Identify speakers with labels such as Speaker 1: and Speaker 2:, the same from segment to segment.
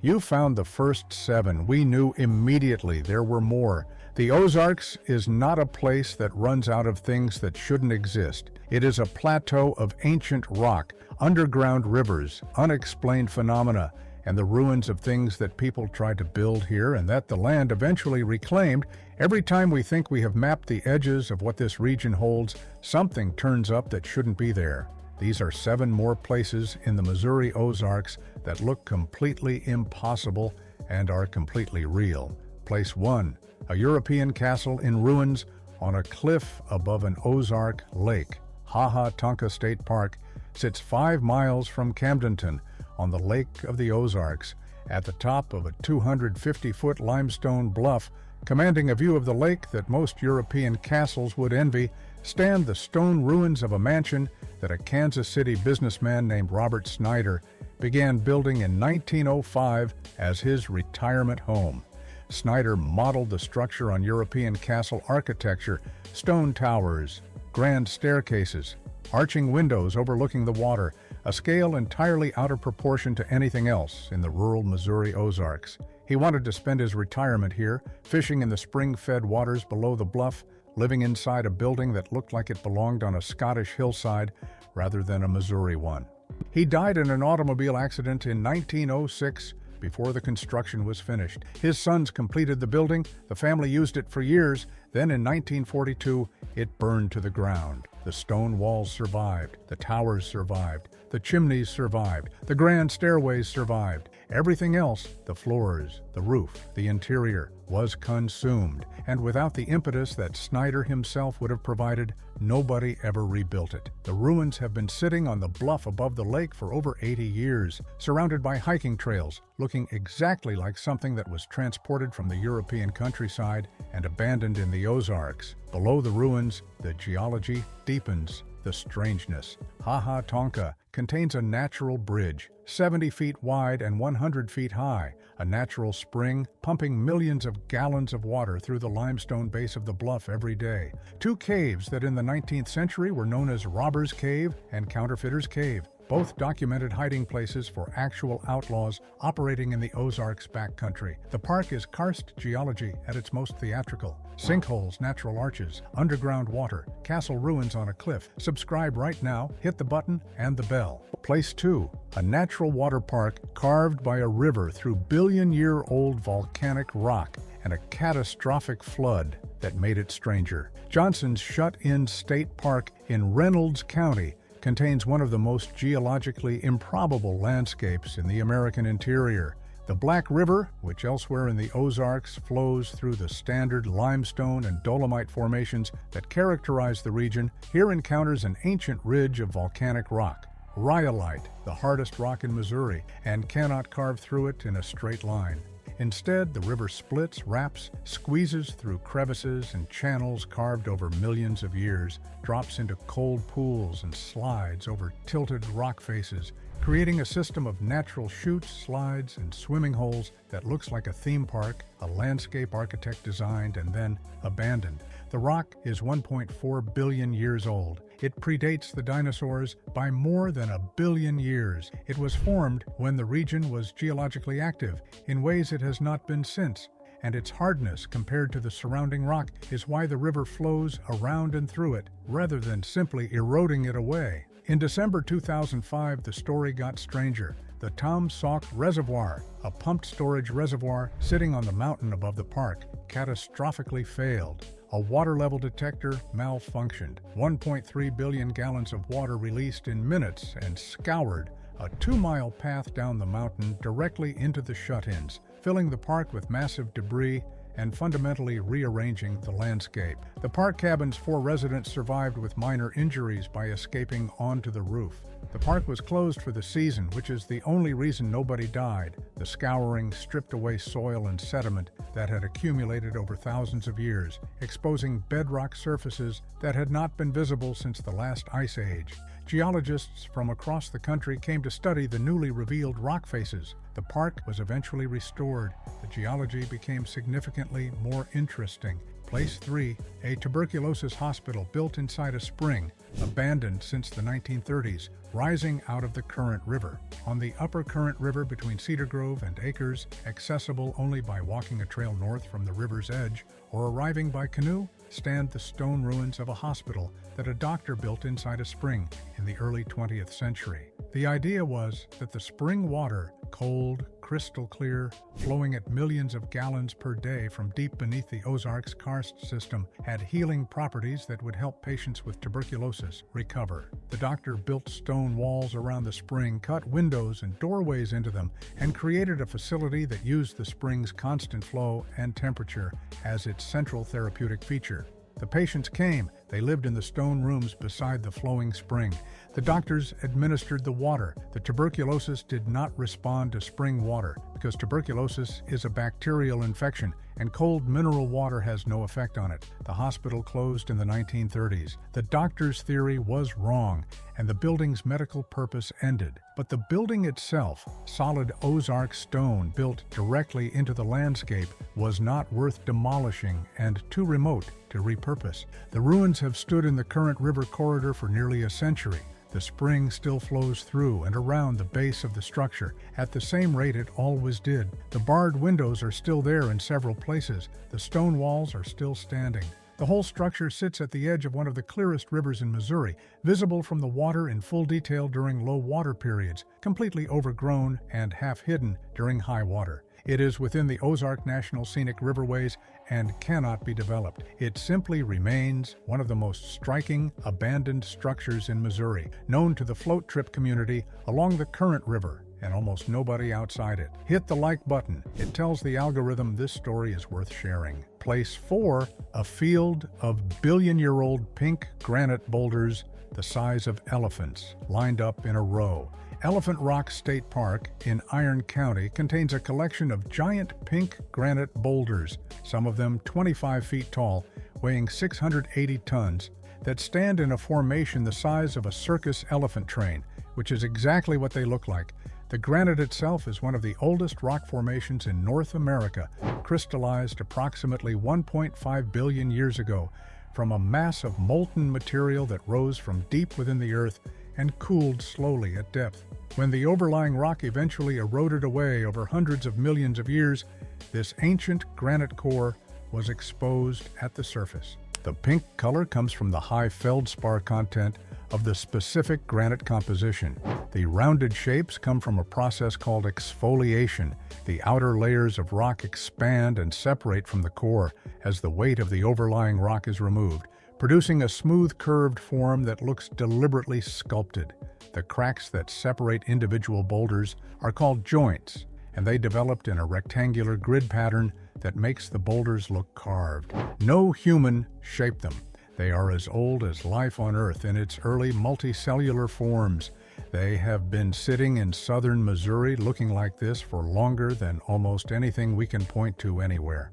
Speaker 1: You found the first 7. We knew immediately there were more. The Ozarks is not a place that runs out of things that shouldn't exist. It is a plateau of ancient rock, underground rivers, unexplained phenomena, and the ruins of things that people tried to build here and that the land eventually reclaimed. Every time we think we have mapped the edges of what this region holds, something turns up that shouldn't be there. These are 7 more places in the Missouri Ozarks that look completely impossible and are completely real. Place 1, a European castle in ruins on a cliff above an Ozark lake. Tonka State Park sits 5 miles from Camdenton on the Lake of the Ozarks. At the top of a 250-foot limestone bluff, commanding a view of the lake that most European castles would envy, stand the stone ruins of a mansion that a Kansas City businessman named Robert Snyder began building in 1905 as his retirement home. Snyder modeled the structure on European castle architecture: stone towers, grand staircases, arching windows overlooking the water, a scale entirely out of proportion to anything else in the rural Missouri Ozarks. He wanted to spend his retirement here, fishing in the spring-fed waters below the bluff, living inside a building that looked like it belonged on a Scottish hillside rather than a Missouri one. He died in an automobile accident in 1906 before the construction was finished. His sons completed the building. The family used it for years. Then in 1942, it burned to the ground. The stone walls survived. The towers survived. The chimneys survived. The grand stairways survived. Everything else, the floors, the roof, the interior, was consumed. And without the impetus that Snyder himself would have provided, nobody ever rebuilt it. The ruins have been sitting on the bluff above the lake for over 80 years, surrounded by hiking trails, looking exactly like something that was transported from the European countryside and abandoned in the Ozarks. Below the ruins, the geology deepens. The strangeness. Tonka contains a natural bridge, 70 feet wide and 100 feet high, a natural spring pumping millions of gallons of water through the limestone base of the bluff every day. 2 caves that in the 19th century were known as Robber's Cave and Counterfeiter's Cave, both documented hiding places for actual outlaws operating in the Ozarks backcountry. The park is karst geology at its most theatrical. Sinkholes, natural arches, underground water, castle ruins on a cliff. Subscribe right now, hit the button and the bell. Place 2, a natural water park carved by a river through billion-year-old volcanic rock and a catastrophic flood that made it stranger. Johnson's Shut-In State Park in Reynolds County contains one of the most geologically improbable landscapes in the American interior. The Black River, which elsewhere in the Ozarks flows through the standard limestone and dolomite formations that characterize the region, here encounters an ancient ridge of volcanic rock, rhyolite, the hardest rock in Missouri, and cannot carve through it in a straight line. Instead, the river splits, wraps, squeezes through crevices and channels carved over millions of years, drops into cold pools and slides over tilted rock faces, creating a system of natural chutes, slides, and swimming holes that looks like a theme park a landscape architect designed and then abandoned. The rock is 1.4 billion years old. It predates the dinosaurs by more than 1 billion years. It was formed when the region was geologically active in ways it has not been since, and its hardness compared to the surrounding rock is why the river flows around and through it, rather than simply eroding it away. In December 2005, the story got stranger. The Tom Sauk Reservoir, a pumped storage reservoir sitting on the mountain above the park, catastrophically failed. A water level detector malfunctioned. 1.3 billion gallons of water released in minutes and scoured a 2-mile path down the mountain directly into the shut-ins, filling the park with massive debris and fundamentally rearranging the landscape. The park cabin's 4 residents survived with minor injuries by escaping onto the roof. The park was closed for the season, which is the only reason nobody died. The scouring stripped away soil and sediment that had accumulated over thousands of years, exposing bedrock surfaces that had not been visible since the last ice age. Geologists from across the country came to study the newly revealed rock faces. The park was eventually restored. The geology became significantly more interesting. Place 3, a tuberculosis hospital built inside a spring, abandoned since the 1930s, rising out of the Current River. On the upper Current River between Cedar Grove and Acres, accessible only by walking a trail north from the river's edge or arriving by canoe, stand the stone ruins of a hospital that a doctor built inside a spring in the early 20th century. The idea was that the spring water, cold, crystal clear, flowing at millions of gallons per day from deep beneath the Ozarks karst system, had healing properties that would help patients with tuberculosis recover. The doctor built stone walls around the spring, cut windows and doorways into them, and created a facility that used the spring's constant flow and temperature as its central therapeutic feature. The patients came. They lived in the stone rooms beside the flowing spring. The doctors administered the water. The tuberculosis did not respond to spring water because tuberculosis is a bacterial infection and cold mineral water has no effect on it. The hospital closed in the 1930s. The doctor's theory was wrong and the building's medical purpose ended. But the building itself, solid Ozark stone built directly into the landscape, was not worth demolishing and too remote to repurpose. The ruins have stood in the Current River corridor for nearly a century. The spring still flows through and around the base of the structure at the same rate it always did. The barred windows are still there in several places. The stone walls are still standing. The whole structure sits at the edge of one of the clearest rivers in Missouri, visible from the water in full detail during low water periods, completely overgrown and half hidden during high water. It is within the Ozark National Scenic Riverways and cannot be developed. It simply remains one of the most striking abandoned structures in Missouri, known to the float trip community along the Current River and almost nobody outside it. Hit the like button. It tells the algorithm this story is worth sharing. Place 4, a field of billion-year-old pink granite boulders the size of elephants, lined up in a row. Elephant Rock State Park in Iron County contains a collection of giant pink granite boulders, some of them 25 feet tall, weighing 680 tons, that stand in a formation the size of a circus elephant train, which is exactly what they look like. The granite itself is one of the oldest rock formations in North America, crystallized approximately 1.5 billion years ago from a mass of molten material that rose from deep within the earth and cooled slowly at depth. When the overlying rock eventually eroded away over hundreds of millions of years, this ancient granite core was exposed at the surface. The pink color comes from the high feldspar content of the specific granite composition. The rounded shapes come from a process called exfoliation. The outer layers of rock expand and separate from the core as the weight of the overlying rock is removed, producing a smooth curved form that looks deliberately sculpted. The cracks that separate individual boulders are called joints, and they developed in a rectangular grid pattern that makes the boulders look carved. No human shaped them. They are as old as life on Earth in its early multicellular forms. They have been sitting in southern Missouri looking like this for longer than almost anything we can point to anywhere.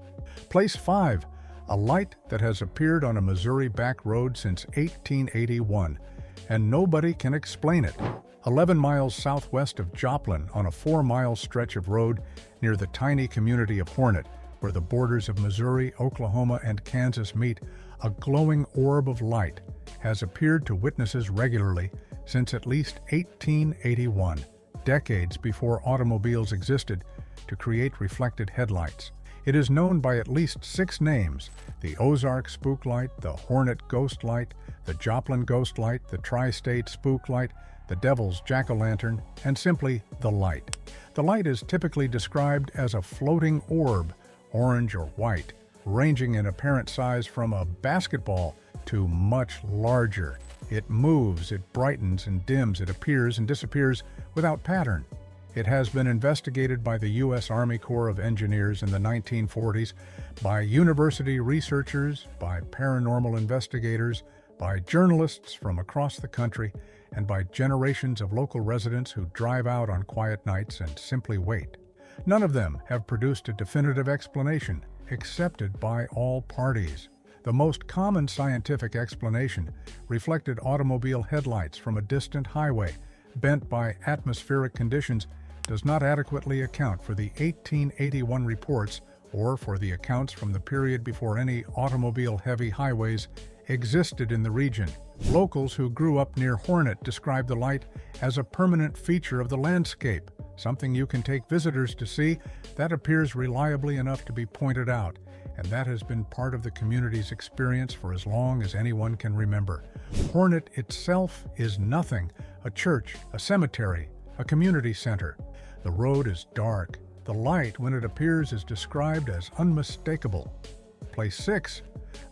Speaker 1: Place 5. A light that has appeared on a Missouri back road since 1881, and nobody can explain it. 11 miles southwest of Joplin on a 4-mile stretch of road near the tiny community of Hornet, where the borders of Missouri, Oklahoma, and Kansas meet, a glowing orb of light has appeared to witnesses regularly since at least 1881, decades before automobiles existed to create reflected headlights. It is known by at least 6 names: the Ozark Spook Light, the Hornet Ghost Light, the Joplin Ghost Light, the Tri-State Spook Light, the Devil's Jack-o'-lantern, and simply the light. The light is typically described as a floating orb, orange or white, ranging in apparent size from a basketball to much larger. It moves, it brightens and dims, it appears and disappears without pattern. It has been investigated by the U.S. Army Corps of Engineers in the 1940s, by university researchers, by paranormal investigators, by journalists from across the country, and by generations of local residents who drive out on quiet nights and simply wait. None of them have produced a definitive explanation accepted by all parties. The most common scientific explanation reflected automobile headlights from a distant highway, bent by atmospheric conditions, does not adequately account for the 1881 reports or for the accounts from the period before any automobile-heavy highways existed in the region. Locals who grew up near Hornet describe the light as a permanent feature of the landscape, something you can take visitors to see that appears reliably enough to be pointed out, and that has been part of the community's experience for as long as anyone can remember. Hornet itself is nothing: a church, a cemetery, a community center. The road is dark. The light, when it appears, is described as unmistakable. Place 6,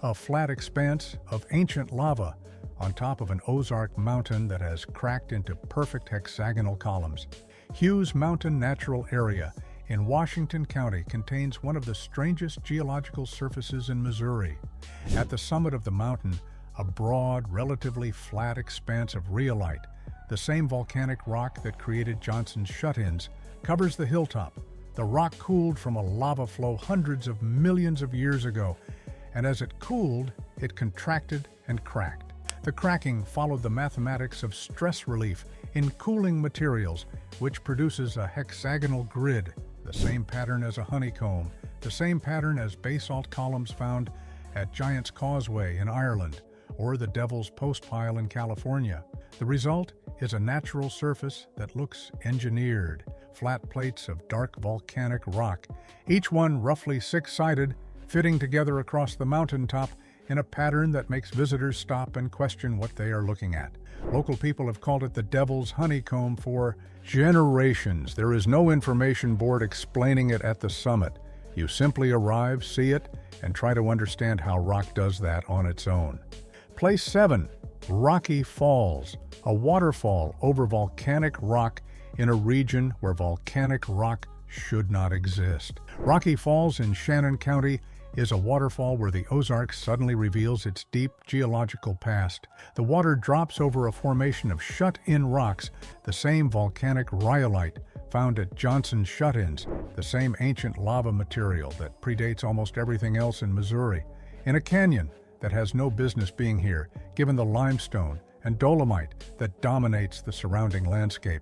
Speaker 1: a flat expanse of ancient lava on top of an Ozark mountain that has cracked into perfect hexagonal columns. Hughes Mountain Natural Area in Washington County contains one of the strangest geological surfaces in Missouri. At the summit of the mountain, a broad, relatively flat expanse of rhyolite, the same volcanic rock that created Johnson's shut-ins, covers the hilltop. The rock cooled from a lava flow hundreds of millions of years ago, and as it cooled, it contracted and cracked. The cracking followed the mathematics of stress relief in cooling materials, which produces a hexagonal grid, the same pattern as a honeycomb, the same pattern as basalt columns found at Giant's Causeway in Ireland or the Devil's Postpile in California. The result is a natural surface that looks engineered, flat plates of dark volcanic rock, each one roughly six-sided, fitting together across the mountaintop in a pattern that makes visitors stop and question what they are looking at. Local people have called it the Devil's Honeycomb for generations. There is no information board explaining it at the summit. You simply arrive, see it, and try to understand how rock does that on its own. Place 7, Rocky Falls, a waterfall over volcanic rock in a region where volcanic rock should not exist. Rocky Falls in Shannon County is a waterfall where the Ozarks suddenly reveals its deep geological past. The water drops over a formation of shut-in rocks, the same volcanic rhyolite found at Johnson's shut-ins, the same ancient lava material that predates almost everything else in Missouri, in a canyon that has no business being here, given the limestone and dolomite that dominates the surrounding landscape.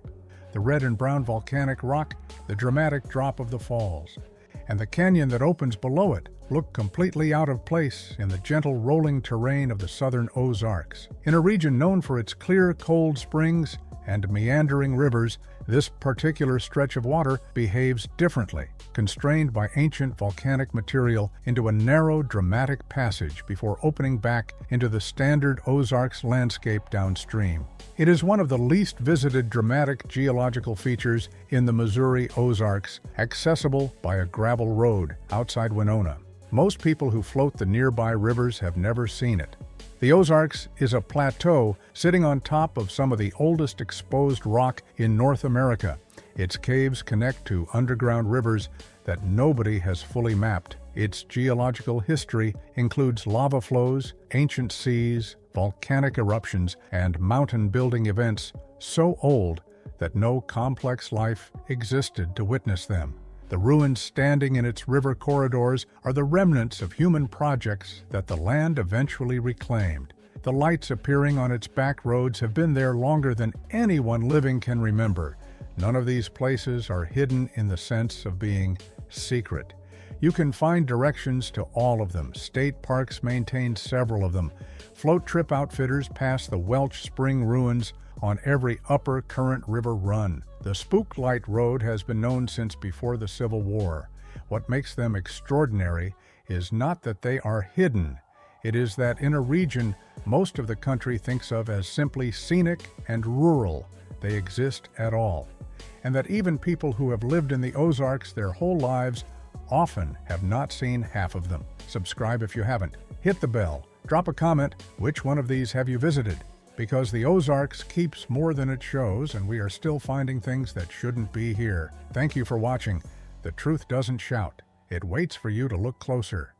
Speaker 1: The red and brown volcanic rock, the dramatic drop of the falls, and the canyon that opens below it look completely out of place in the gentle rolling terrain of the southern Ozarks. In a region known for its clear, cold springs and meandering rivers, this particular stretch of water behaves differently, constrained by ancient volcanic material into a narrow, dramatic passage before opening back into the standard Ozarks landscape downstream. It is one of the least visited dramatic geological features in the Missouri Ozarks, accessible by a gravel road outside Winona. Most people who float the nearby rivers have never seen it. The Ozarks is a plateau sitting on top of some of the oldest exposed rock in North America. Its caves connect to underground rivers that nobody has fully mapped. Its geological history includes lava flows, ancient seas, volcanic eruptions, and mountain-building events so old that no complex life existed to witness them. The ruins standing in its river corridors are the remnants of human projects that the land eventually reclaimed. The lights appearing on its back roads have been there longer than anyone living can remember. None of these places are hidden in the sense of being secret. You can find directions to all of them. State parks maintain several of them. Float trip outfitters pass the Welch Spring ruins on every upper current river run. The Spook Light Road has been known since before the Civil War. What makes them extraordinary is not that they are hidden. It is that in a region most of the country thinks of as simply scenic and rural, they exist at all. And that even people who have lived in the Ozarks their whole lives often have not seen half of them. Subscribe if you haven't. Hit the bell. Drop a comment. Which one of these have you visited? Because the Ozarks keeps more than it shows, and we are still finding things that shouldn't be here. Thank you for watching. The truth doesn't shout. It waits for you to look closer.